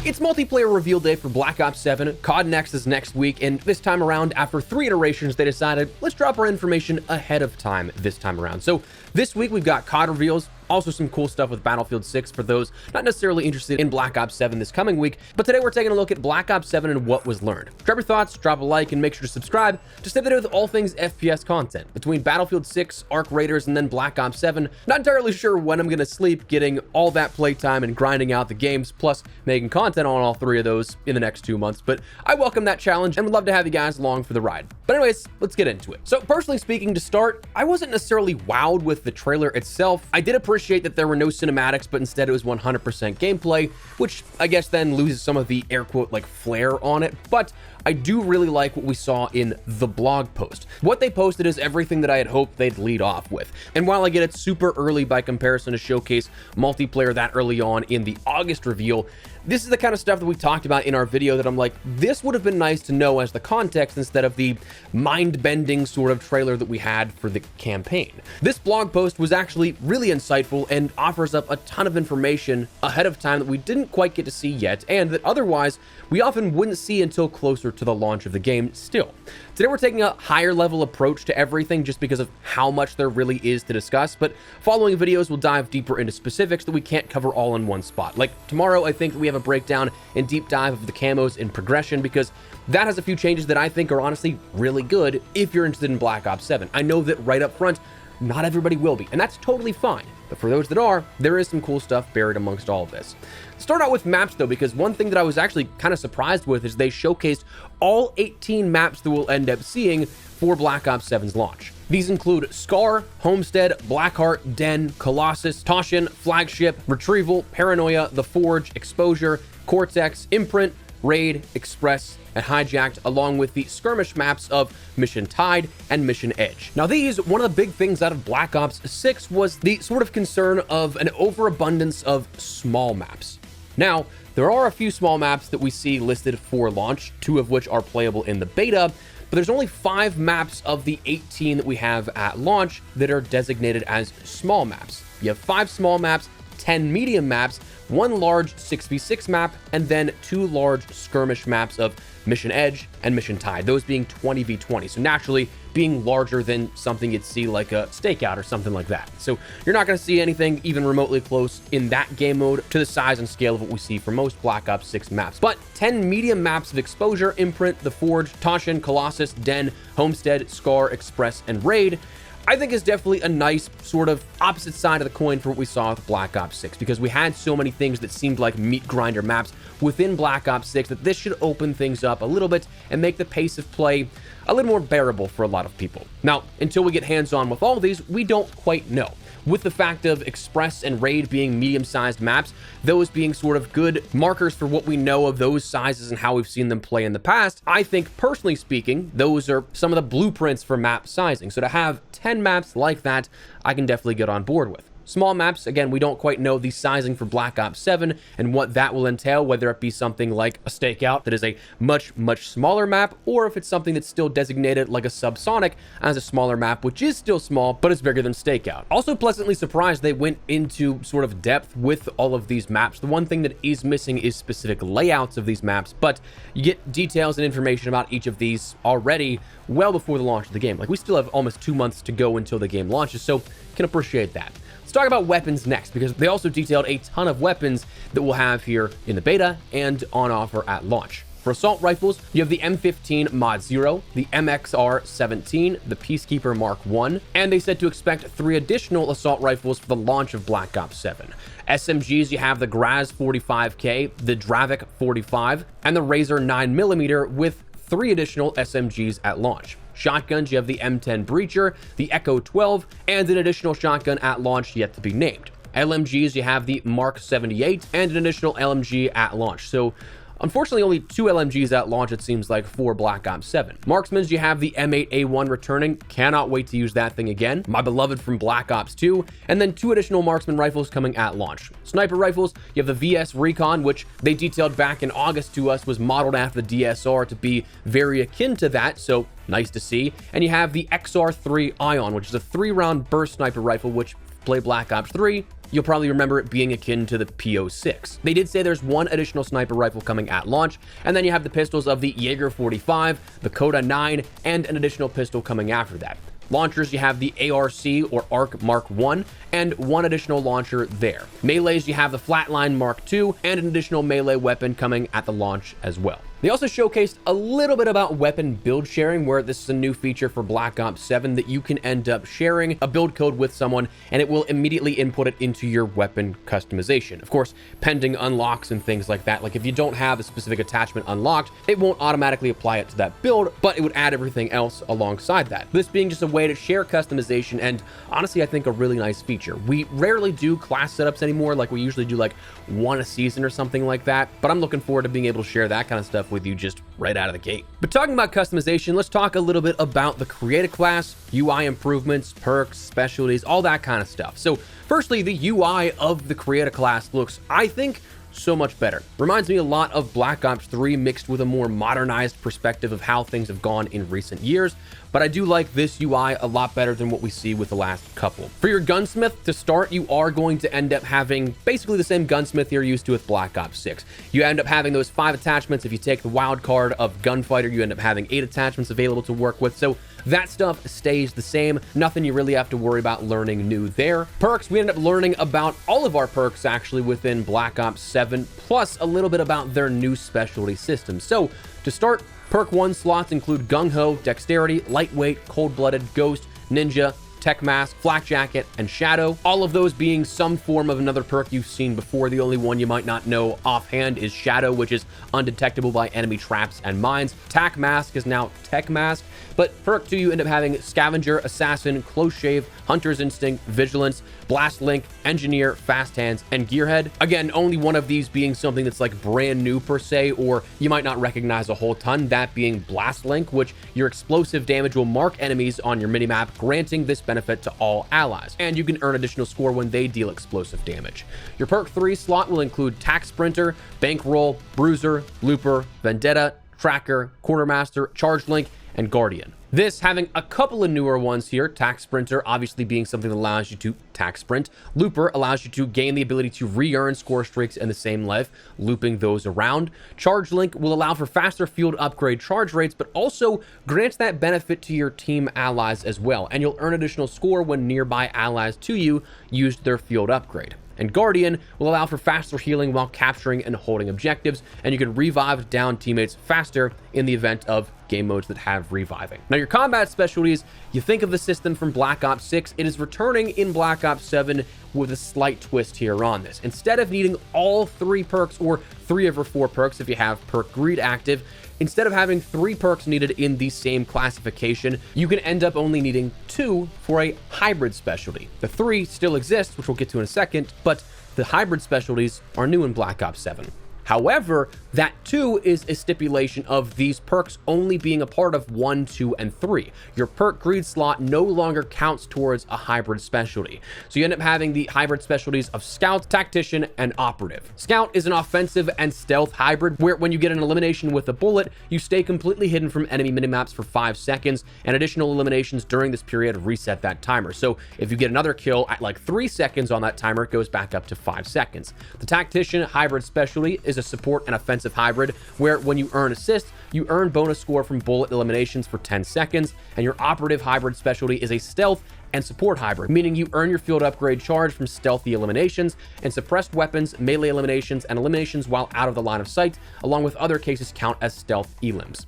It's multiplayer reveal day for Black Ops 7, COD NEXT is next week, and this time around, after 3 iterations, they decided, let's drop our information ahead of time this time around. So this week we've got COD reveals, also some cool stuff with Battlefield 6 for those not necessarily interested in Black Ops 7 this coming week, but today we're taking a look at Black Ops 7 and what was learned. Drop your thoughts, drop a like, and make sure to subscribe to stay updated with all things FPS content. Between Battlefield 6, Arc Raiders, and then Black Ops 7, not entirely sure when I'm going to sleep getting all that playtime and grinding out the games, plus making content on all 3 of those in the next 2 months, but I welcome that challenge and would love to have you guys along for the ride. But anyways, let's get into it. So personally speaking, to start, I wasn't necessarily wowed with the trailer itself. I did appreciate that there were no cinematics, but instead it was 100% gameplay, which I guess then loses some of the air quote like flair on it, but I do really like what we saw in the blog post. What they posted is everything that I had hoped they'd lead off with. And while I get it super early by comparison to showcase multiplayer that early on in the August reveal, this is the kind of stuff that we talked about in our video that I'm like, this would have been nice to know as the context instead of the mind-bending sort of trailer that we had for the campaign. This blog post was actually really insightful and offers up a ton of information ahead of time that we didn't quite get to see yet, and that otherwise we often wouldn't see until closer to the launch of the game still. Today we're taking a higher level approach to everything just because of how much there really is to discuss, but following videos will dive deeper into specifics that we can't cover all in one spot. Like tomorrow, I think that we have a breakdown and deep dive of the camos in progression, because that has a few changes that I think are honestly really good if you're interested in Black Ops 7. I know that right up front, not everybody will be, and that's totally fine. But for those that are, there is some cool stuff buried amongst all of this. Start out with maps though, because one thing that I was actually kind of surprised with is they showcased all 18 maps that we'll end up seeing for Black Ops 7's launch. These include Scar, Homestead, Blackheart, Den, Colossus, Toshin, Flagship, Retrieval, Paranoia, The Forge, Exposure, Cortex, Imprint, Raid, Express, and Hijacked, along with the skirmish maps of Mission Tide and Mission Edge. Now these, one of the big things out of Black Ops 6 was the sort of concern of an overabundance of small maps. Now, there are a few small maps that we see listed for launch, 2 of which are playable in the beta, but there's only 5 maps of the 18 that we have at launch that are designated as small maps. You have 5 small maps, 10 medium maps, 1 large 6v6 map, and then 2 large skirmish maps of Mission Edge and Mission Tide, those being 20v20. So naturally being larger than something you'd see like a Stakeout or something like that. So you're not going to see anything even remotely close in that game mode to the size and scale of what we see for most Black Ops 6 maps. But 10 medium maps of Exposure, Imprint, The Forge, Toshin, Colossus, Den, Homestead, Scar, Express, and Raid, I think is definitely a nice sort of opposite side of the coin for what we saw with Black Ops 6, because we had so many things that seemed like meat grinder maps within Black Ops 6 that this should open things up a little bit and make the pace of play a little more bearable for a lot of people. Now, until we get hands-on with all these, we don't quite know. With the fact of Express and Raid being medium-sized maps, those being sort of good markers for what we know of those sizes and how we've seen them play in the past, I think, personally speaking, those are some of the blueprints for map sizing. So to have 10 maps like that, I can definitely get on board with. Small maps, again, we don't quite know the sizing for Black Ops 7 and what that will entail, whether it be something like a Stakeout that is a much, much smaller map, or if it's something that's still designated like a Subsonic as a smaller map, which is still small, but it's bigger than Stakeout. Also pleasantly surprised they went into sort of depth with all of these maps. The one thing that is missing is specific layouts of these maps, but you get details and information about each of these already well before the launch of the game. Like, we still have almost 2 months to go until the game launches, so can appreciate that. Let's talk about weapons next, because they also detailed a ton of weapons that we'll have here in the beta and on offer at launch. For assault rifles, you have the M15 Mod 0, the MXR-17, the Peacekeeper Mark I, and they said to expect 3 additional assault rifles for the launch of Black Ops 7. SMGs, you have the Graz 45K, the Dravik 45, and the Razor 9mm with 3 additional SMGs at launch. Shotguns, you have the M10 Breacher, the Echo 12, and an additional shotgun at launch yet to be named. LMGs, you have the Mark 78 and an additional LMG at launch. So unfortunately, only 2 LMGs at launch, it seems like, for Black Ops 7. Marksmans, you have the M8A1 returning. Cannot wait to use that thing again. My beloved from Black Ops 2. And then 2 additional marksman rifles coming at launch. Sniper rifles, you have the VS Recon, which they detailed back in August to us was modeled after the DSR to be very akin to that, so nice to see. And you have the XR3 Ion, which is a 3-round burst sniper rifle, which play Black Ops 3, you'll probably remember it being akin to the PO6. They did say there's one additional sniper rifle coming at launch, and then you have the pistols of the Jaeger 45, the COD 9, and an additional pistol coming after that. Launchers, you have the ARC or ARC Mark 1 and one additional launcher there. Melees, you have the Flatline Mark 2 and an additional melee weapon coming at the launch as well. They also showcased a little bit about weapon build sharing, where this is a new feature for Black Ops 7 that you can end up sharing a build code with someone and it will immediately input it into your weapon customization. Of course, pending unlocks and things like that. Like if you don't have a specific attachment unlocked, it won't automatically apply it to that build, but it would add everything else alongside that. This being just a way to share customization, and honestly, I think a really nice feature. We rarely do class setups anymore. Like we usually do like one a season or something like that, but I'm looking forward to being able to share that kind of stuff with you just right out of the gate. But talking about customization, let's talk a little bit about the creator class, UI improvements, perks, specialties, all that kind of stuff. So firstly, the UI of the creator class looks, I think, so much better. Reminds me a lot of Black Ops 3 mixed with a more modernized perspective of how things have gone in recent years, but I do like this UI a lot better than what we see with the last couple. For your gunsmith, to start, you are going to end up having basically the same gunsmith you're used to with Black Ops 6. You end up having those 5 attachments. If you take the wild card of gunfighter, you end up having 8 attachments available to work with, so that stuff stays the same. Nothing you really have to worry about learning new there. Perks, we end up learning about all of our perks actually within Black Ops 7, plus a little bit about their new specialty system. So to start, perk 1 slots include Gung-Ho, Dexterity, Lightweight, Cold-Blooded, Ghost, Ninja, Tech Mask, Flak Jacket, and Shadow. All of those being some form of another perk you've seen before. The only one you might not know offhand is Shadow, which is undetectable by enemy traps and mines. Tac Mask is now Tech Mask. But perk 2, you end up having Scavenger, Assassin, Close Shave, Hunter's Instinct, Vigilance, Blast Link, Engineer, Fast Hands, and Gearhead. Again, only one of these being something that's like brand new per se, or you might not recognize a whole ton, that being Blast Link, which your explosive damage will mark enemies on your minimap, granting this benefit to all allies, and you can earn additional score when they deal explosive damage. Your perk 3 slot will include Tac Sprinter, Bankroll, Bruiser, Looper, Vendetta, Tracker, Quartermaster, Charge Link, and Guardian. This having a couple of newer ones here. Tac Sprinter obviously being something that allows you to tac sprint. Looper allows you to gain the ability to re-earn score streaks in the same life, looping those around. Charge Link will allow for faster field upgrade charge rates, but also grants that benefit to your team allies as well, and you'll earn additional score when nearby allies to you used their field upgrade. And Guardian will allow for faster healing while capturing and holding objectives, and you can revive down teammates faster in the event of game modes that have reviving. Now, your combat specialties, you think of the system from Black Ops 6, it is returning in Black Ops 7 with a slight twist here on this. Instead of needing all 3 perks, or 3 of your 4 perks if you have perk greed active, instead of having 3 perks needed in the same classification, you can end up only needing 2 for a hybrid specialty. The 3 still exists, which we'll get to in a second, but the hybrid specialties are new in Black Ops 7. However, that 2 is a stipulation of these perks only being a part of 1, 2, and 3. Your perk greed slot no longer counts towards a hybrid specialty. So you end up having the hybrid specialties of Scout, Tactician, and Operative. Scout is an offensive and stealth hybrid where when you get an elimination with a bullet, you stay completely hidden from enemy minimaps for 5 seconds, and additional eliminations during this period reset that timer. So if you get another kill at like 3 seconds on that timer, it goes back up to 5 seconds. The Tactician hybrid specialty is a support and offensive hybrid where when you earn assists, you earn bonus score from bullet eliminations for 10 seconds, and your operative hybrid specialty is a stealth and support hybrid, meaning you earn your field upgrade charge from stealthy eliminations and suppressed weapons, melee eliminations, and eliminations while out of the line of sight, along with other cases count as stealth elims.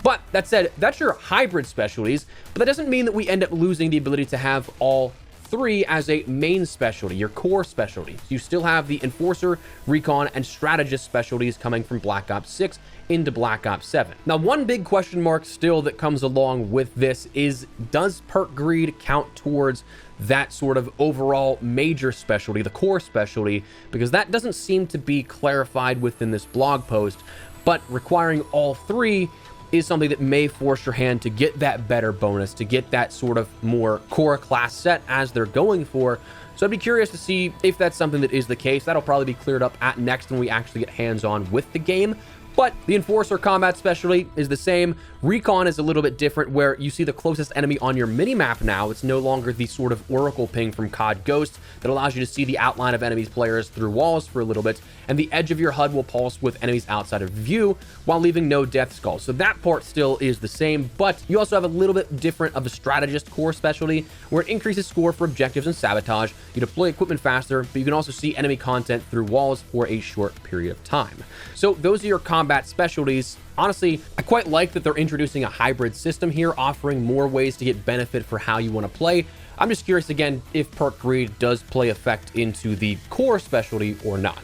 But that said, that's your hybrid specialties, but that doesn't mean that we end up losing the ability to have all 3 as a main specialty, your core specialty. You still have the Enforcer, Recon, and Strategist specialties coming from Black Ops 6 into Black Ops 7. Now, one big question mark still that comes along with this is, does perk greed count towards that sort of overall major specialty, the core specialty? Because that doesn't seem to be clarified within this blog post, but requiring all 3 is something that may force your hand to get that better bonus, to get that sort of more core class set as they're going for. So I'd be curious to see if that's something that is the case. That'll probably be cleared up at next when we actually get hands-on with the game. But the Enforcer combat specialty is the same. Recon is a little bit different, where you see the closest enemy on your minimap now. It's no longer the sort of oracle ping from COD Ghost that allows you to see the outline of enemies players through walls for a little bit, and the edge of your HUD will pulse with enemies outside of view while leaving no death skulls. So that part still is the same, but you also have a little bit different of a strategist core specialty, where it increases score for objectives and sabotage. You deploy equipment faster, but you can also see enemy content through walls for a short period of time. So those are your combat specialties. Honestly, I quite like that they're introducing a hybrid system here, offering more ways to get benefit for how you want to play. I'm just curious again if perk greed does play effect into the core specialty or not.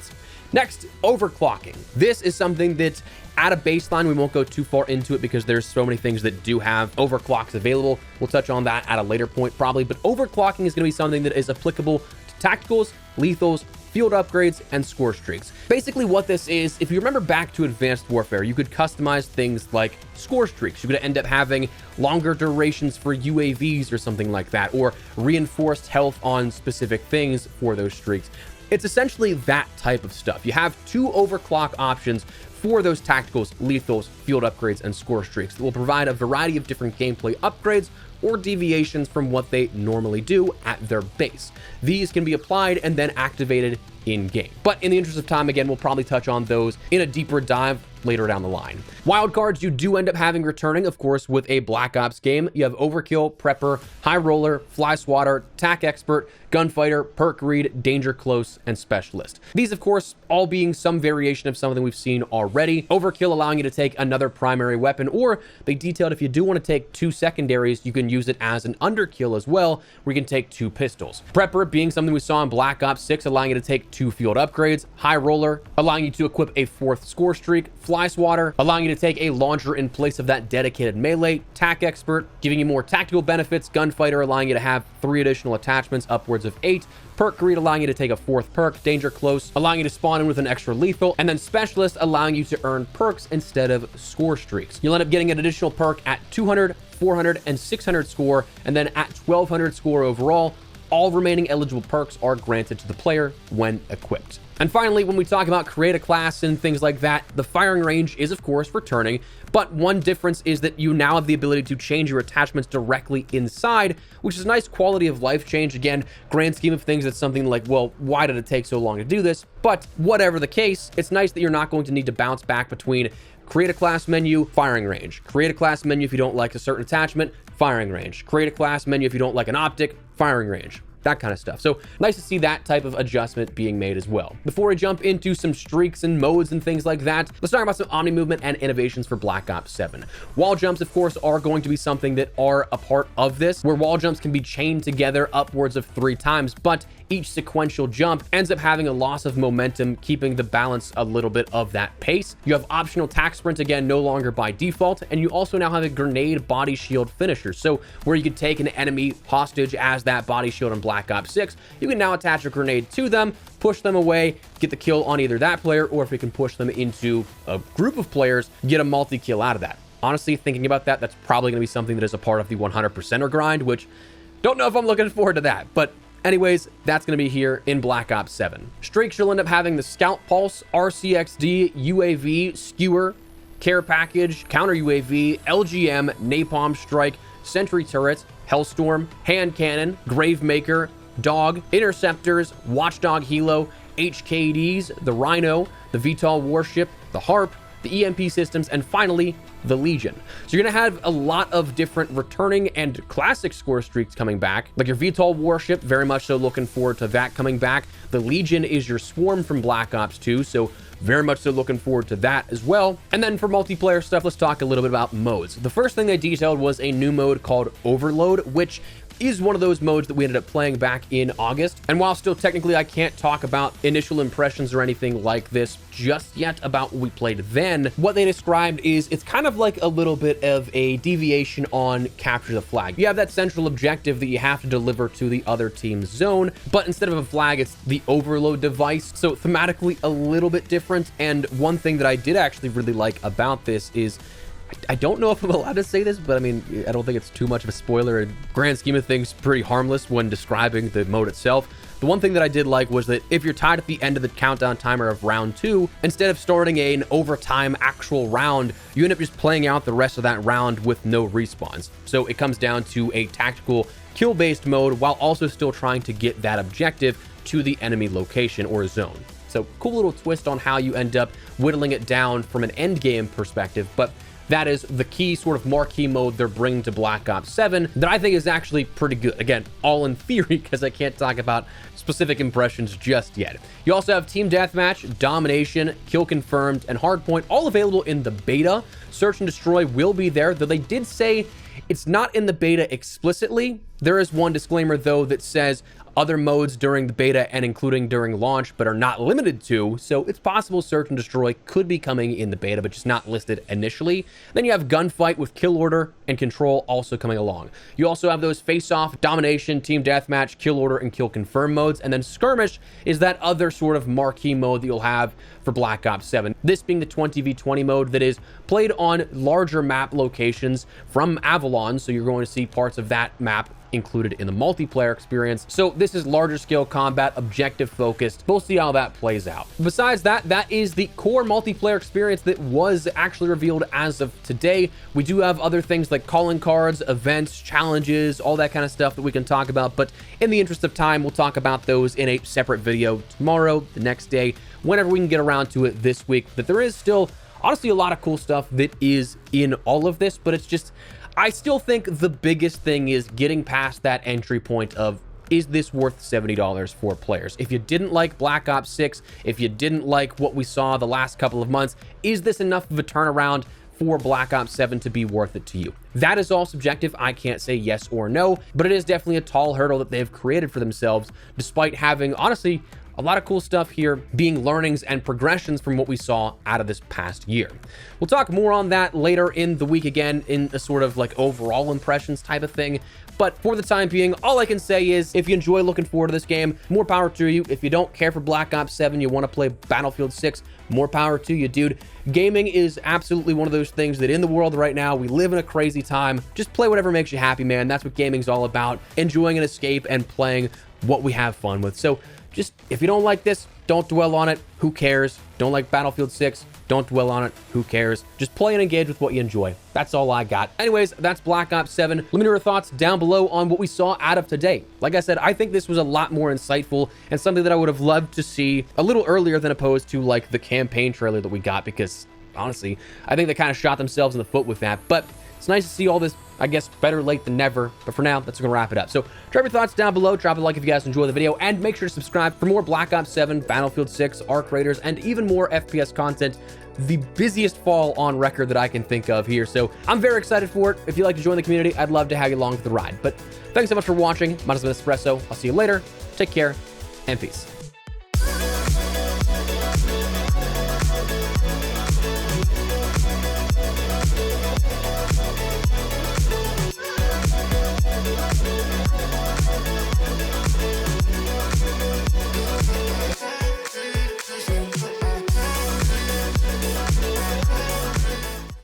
Next, overclocking. This is something that at a baseline, we won't go too far into it because there's so many things that do have overclocks available. We'll touch on that at a later point probably, but overclocking is going to be something that is applicable to tacticals, lethals, field upgrades, and score streaks. Basically what this is, if you remember back to Advanced Warfare, you could customize things like score streaks. You could end up having longer durations for UAVs or something like that, or reinforced health on specific things for those streaks. It's essentially that type of stuff. You have 2 overclock options for those tacticals, lethals, field upgrades, and score streaks that will provide a variety of different gameplay upgrades or deviations from what they normally do at their base. These can be applied and then activated in-game. But in the interest of time, again, we'll probably touch on those in a deeper dive later down the line. Wildcards you do end up having returning, of course, with a Black Ops game. You have Overkill, Prepper, High Roller, Fly Swatter, Tac Expert, Gunfighter, Perk Read, Danger Close, and Specialist. These, of course, all being some variation of something we've seen already. Overkill allowing you to take another primary weapon, or they detailed if you do want to take 2 secondaries, you can use it as an underkill as well, where you can take 2 pistols. Prepper being something we saw in Black Ops 6, allowing you to take 2 field upgrades. High Roller allowing you to equip a 4th score streak. Fly Swatter allowing you to take a launcher in place of that dedicated melee. Tac Expert giving you more tactical benefits. Gunfighter allowing you to have 3 additional attachments, upwards of 8. Perk Greed allowing you to take a 4th perk. Danger Close allowing you to spawn in with an extra lethal, and then Specialist allowing you to earn perks instead of score streaks. You'll end up getting an additional perk at 200, 400, and 600 score, and then at 1200 score overall. All remaining eligible perks are granted to the player when equipped. And finally, when we talk about create a class and things like that, the firing range is of course returning, but one difference is that you now have the ability to change your attachments directly inside, which is a nice quality of life change. Again, grand scheme of things, it's something like, well, why did it take so long to do this? But whatever the case, it's nice that you're not going to need to bounce back between create a class menu, firing range, create a class menu if you don't like a certain attachment, firing range, create a class menu if you don't like an optic, firing range, that kind of stuff. So nice to see that type of adjustment being made as well. Before we jump into some streaks and modes and things like that, let's talk about some omni movement and innovations for Black Ops 7. Wall jumps, of course, are going to be something that are a part of this, where wall jumps can be chained together upwards of 3 times, but each sequential jump ends up having a loss of momentum, keeping the balance a little bit of that pace. You have optional tac sprint, again, no longer by default, and you also now have a grenade body shield finisher. So where you could take an enemy hostage as that body shield in Black Ops 6, you can now attach a grenade to them, push them away, get the kill on either that player, or if you can push them into a group of players, get a multi-kill out of that. Honestly, thinking about that, that's probably going to be something that is a part of the 100%er grind, which don't know if I'm looking forward to that, but anyways, that's going to be here in Black Ops 7. Streaks you'll end up having the Scout Pulse, RCXD, UAV, Skewer, Care Package, Counter UAV, LGM, Napalm Strike, Sentry Turret, Hellstorm, Hand Cannon, Gravemaker, Dog, Interceptors, Watchdog Helo, HKDs, the Rhino, the VTOL Warship, the Harp, the EMP systems, and finally, the Legion. So you're going to have a lot of different returning and classic score streaks coming back, like your VTOL Warship, very much so looking forward to that coming back. The Legion is your Swarm from Black Ops 2, so very much so looking forward to that as well. And then for multiplayer stuff, let's talk a little bit about modes. The first thing they detailed was a new mode called Overload, which is one of those modes that we ended up playing back in August. And while still technically I can't talk about initial impressions or anything like this just yet about what we played then, what they described is it's kind of like a little bit of a deviation on capture the flag. You have that central objective that you have to deliver to the other team's zone, but instead of a flag, it's the overload device. So thematically a little bit different. And one thing that I did actually really like about this is I don't know if I'm allowed to say this, but I mean, I don't think it's too much of a spoiler. In grand scheme of things, pretty harmless when describing the mode itself. The one thing that I did like was that if you're tied at the end of the countdown timer of round 2, instead of starting an overtime actual round, you end up just playing out the rest of that round with no respawns. So it comes down to a tactical kill-based mode while also still trying to get that objective to the enemy location or zone. So cool little twist on how you end up whittling it down from an end game perspective, but that is the key sort of marquee mode they're bringing to Black Ops 7 that I think is actually pretty good. Again, all in theory, because I can't talk about specific impressions just yet. You also have Team Deathmatch, Domination, Kill Confirmed, and Hardpoint, all available in the beta. Search and Destroy will be there, though they did say it's not in the beta explicitly. There is one disclaimer, though, that says other modes during the beta and including during launch, but are not limited to. So it's possible Search and Destroy could be coming in the beta, but just not listed initially. Then you have Gunfight with Kill Order and Control also coming along. You also have those Face-Off, Domination, Team Deathmatch, Kill Order, and Kill Confirm modes. And then Skirmish is that other sort of marquee mode that you'll have for Black Ops 7. This being the 20v20 mode that is played on larger map locations from Avalon. So you're going to see parts of that map included in the multiplayer experience. So this is larger scale combat, objective focused. We'll see how that plays out. Besides that, that is the core multiplayer experience that was actually revealed as of today. We do have other things like calling cards, events, challenges, all that kind of stuff that we can talk about. But in the interest of time, we'll talk about those in a separate video tomorrow, the next day, whenever we can get around to it this week. But there is still honestly a lot of cool stuff that is in all of this, but it's just, I still think the biggest thing is getting past that entry point of, is this worth $70 for players? If you didn't like Black Ops 6, if you didn't like what we saw the last couple of months, is this enough of a turnaround for Black Ops 7 to be worth it to you? That is all subjective. I can't say yes or no, but it is definitely a tall hurdle that they've created for themselves, despite having, honestly, a lot of cool stuff here being learnings and progressions from what we saw out of this past year. We'll talk more on that later in the week, again, in a sort of like overall impressions type of thing. But for the time being, all I can say is if you enjoy looking forward to this game, more power to you. If you don't care for Black Ops 7, you want to play Battlefield 6, more power to you, dude. Gaming is absolutely one of those things that in the world right now, we live in a crazy time. Just play whatever makes you happy, man. That's what gaming's all about. Enjoying an escape and playing what we have fun with. So just, if you don't like this, don't dwell on it. Who cares? Don't like Battlefield 6? Don't dwell on it. Who cares? Just play and engage with what you enjoy. That's all I got. Anyways, that's Black Ops 7. Let me know your thoughts down below on what we saw out of today. Like I said, I think this was a lot more insightful and something that I would have loved to see a little earlier than opposed to like the campaign trailer that we got, because honestly, I think they kind of shot themselves in the foot with that. But it's nice to see all this, I guess, better late than never. But for now, that's going to wrap it up. So drop your thoughts down below. Drop a like if you guys enjoy the video. And make sure to subscribe for more Black Ops 7, Battlefield 6, Arc Raiders, and even more FPS content. The busiest fall on record that I can think of here. So I'm very excited for it. If you'd like to join the community, I'd love to have you along for the ride. But thanks so much for watching. My name is Espresso. I'll see you later. Take care and peace.